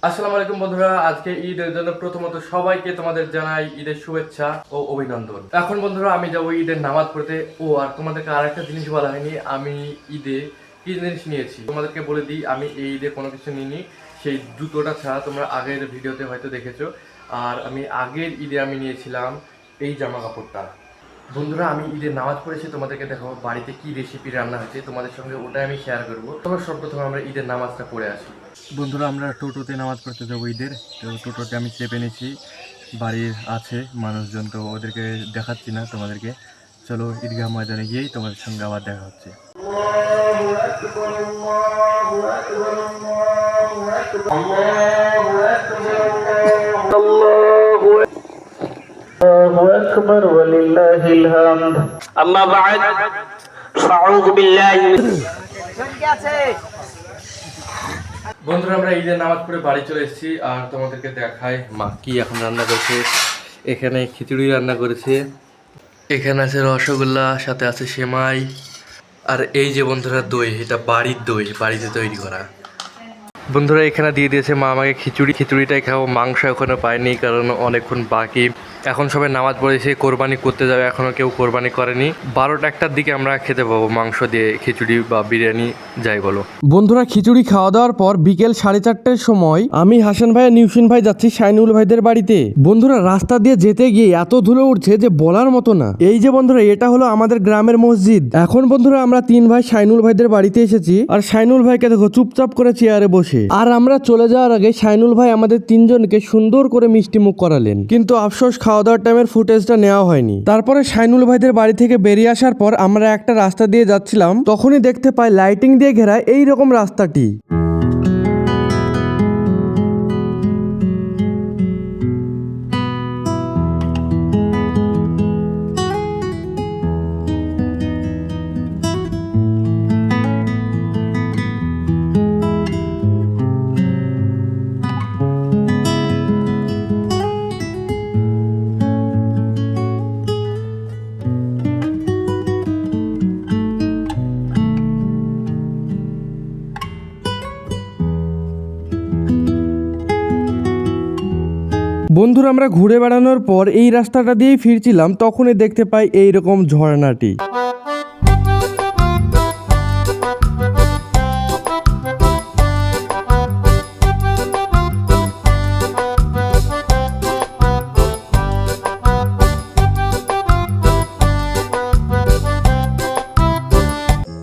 আসসালামু আলাইকুম বন্ধুরা, আজকে ঈদের জন্য প্রথমত সবাইকে তোমাদের জানাই ঈদের শুভেচ্ছা ও অভিনন্দন। এখন বন্ধুরা আমি যাবো ঈদের নামাজ পড়তে। আর তোমাদেরকে আরেকটা জিনিস বলা হয়নি, আমি ঈদে কি জিনিস নিয়েছি তোমাদেরকে বলে দিই। আমি এই ঈদে কোনো কিছু নিইনি, সেই জুতোটা ছাড়া। তোমরা আগের ভিডিওতে হয়তো দেখেছো। আর আমি আগের ঈদে আমি নিয়েছিলাম এই জামা কাপড়টা। বন্ধুরা আমি ঈদের নামাজ পড়েছি, তোমাদেরকে দেখো বাড়িতে কি রেসিপি রান্না হয়েছে তোমাদের সঙ্গে ওটাই আমি শেয়ার করবো। তোমরা সর্বপ্রথমে আমরা ঈদের নামাজটা পড়ে আসি। বন্ধুরা আমরা টোটোতে নামাজ পড়তে যাবো ঈদের। তো টোটোতে আমি চেপে নিয়েছি, বাড়ির আছে মানুষজন, তো ওদেরকে দেখাচ্ছি না তোমাদেরকে। চলো ঈদগাহ ময়দানে গিয়েই তোমাদের সঙ্গে আবার দেখা হচ্ছে। الله أكبر ولله الحمد أما بعد فأعوذ بالله বন্ধুরা আমরা ঈদের নামাজ পড়ে বাড়ি চলে এসেছি। আর তোমাদেরকে দেখাই মা কি এখন রান্না করেছে। এখানে খিচুড়ি রান্না করেছে, এখানে আছে রসগোল্লা, সাথে আছে সেমাই। আর এই যে বন্ধুরা দই, এটা বাড়ির দই, বাড়িতে তৈরি করা। বন্ধুরা এখানে দিয়ে দিয়েছে মা আমাকে খিচুড়িটাই খাবো। মাংস এখনও পাইনি কারণ অনেকক্ষণ বাকি। এখন সবাই নামাজ পড়েছে, কোরবানি করতে যাবে, এখনও কেউ কোরবানি করেনি। 12টা-1টার দিকে আমরা খেতে পাবো মাংস দিয়ে খিচুড়ি বা বিরিয়ানি, যাই বলো। বন্ধুরা খিচুড়ি খাওয়া দাওয়ার পর বিকেল 4:30টার সময় আমি হাসান ভাই আর নিউসিন ভাই যাচ্ছি শাইনুল ভাইদের বাড়িতে। বন্ধুরা রাস্তা দিয়ে যেতে গিয়ে এত ধুলো উঠছে যে বলার মতো না। এই যে বন্ধুরা এটা হলো আমাদের গ্রামের মসজিদ। এখন বন্ধুরা আমরা 3 ভাই শাইনুল ভাইদের বাড়িতে এসেছি। আর শাইনুল ভাইকে দেখো চুপচাপ করে চেয়ারে বসে। আর আমরা চলে যাওয়ার আগে শাইনুল ভাই আমাদের 3জনকে সুন্দর করে মিষ্টি মুখ করালেন, কিন্তু আফসোস খাওয়া দাওয়ার টাইমের ফুটেজটা নেওয়া হয়নি। তারপরে শাইনুল ভাইদের বাড়ি থেকে বেরিয়ে আসার পর আমরা একটা রাস্তা দিয়ে যাচ্ছিলাম, তখনই দেখতে পাই লাইটিং দিয়ে ঘেরা এইরকম রাস্তাটি। বন্ধুরা আমরা ঘুরে বেড়ানোর পর এই রাস্তাটা দিয়েই ফিরছিলাম, তখনই দেখতে পাই এইরকম ঝর্ণাটি।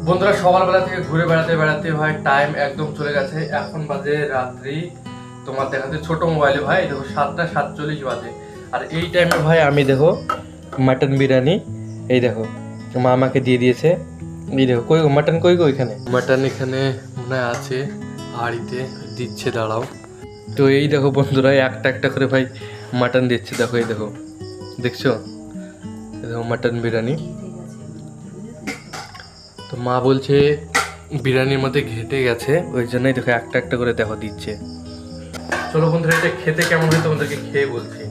বন্ধুরা সকালবেলা থেকে ঘুরে বেড়াতে বেড়াতে ভাই টাইম একদম চলে গেছে। এখন বাজে রাত্রি, তোমার দেখাতে ছোট মোবাইলে ভাই দেখো 7:47 বাজে। আর এই টাইমে ভাই আমি দেখো মাটন বিরিয়ানি, এই দেখো মা আমাকে দিয়ে দিয়েছে। এই দেখো কই মাটন, কই গো এখানে মাটন, এখানে মনে হয় আছে হাঁড়িতে দিচ্ছে, দাঁড়াও। তো এই দেখো বন্ধুরা একটা একটা করে ভাই মাটন দিচ্ছে, দেখো এই দেখো, দেখছো এই দেখো মাটন বিরিয়ানি। তো মা বলছে বিরিয়ানির মধ্যে ঘেটে গেছে, ওই জন্যই দেখো একটা একটা করে দেখো দিচ্ছে। চলো বন্ধুরা এটা খেতে কেমন হয় তোমাদেরকে খেয়ে বলছি।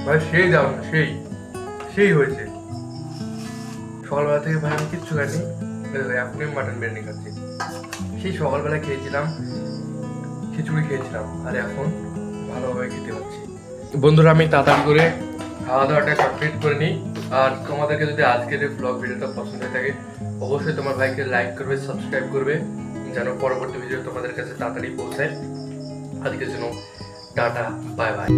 ভাই সেই দাও, সেই সেই হয়েছে। সকালবেলা থেকে ভাই আমি কিচ্ছু খাইনি, এখনই মাটন বিরিয়ানি খাচ্ছি। সেই সকালবেলা খেয়েছিলাম খিচুড়ি খেয়েছিলাম, আর এখন ভালোভাবে খেতে পাচ্ছি। বন্ধুরা আমি তাড়াতাড়ি করে খাওয়া দাওয়াটা কমপ্লিট করে নিই। আর তোমাদেরকে যদি আজকের এই ব্লগ ভিডিওটা পছন্দ হয়ে থাকে অবশ্যই তোমার ভাইকে লাইক করবে, সাবস্ক্রাইব করবে, যেন পরবর্তী ভিডিও তোমাদের কাছে তাড়াতাড়ি পৌঁছায়। আজকের জন্য টাটা, বাই বাই।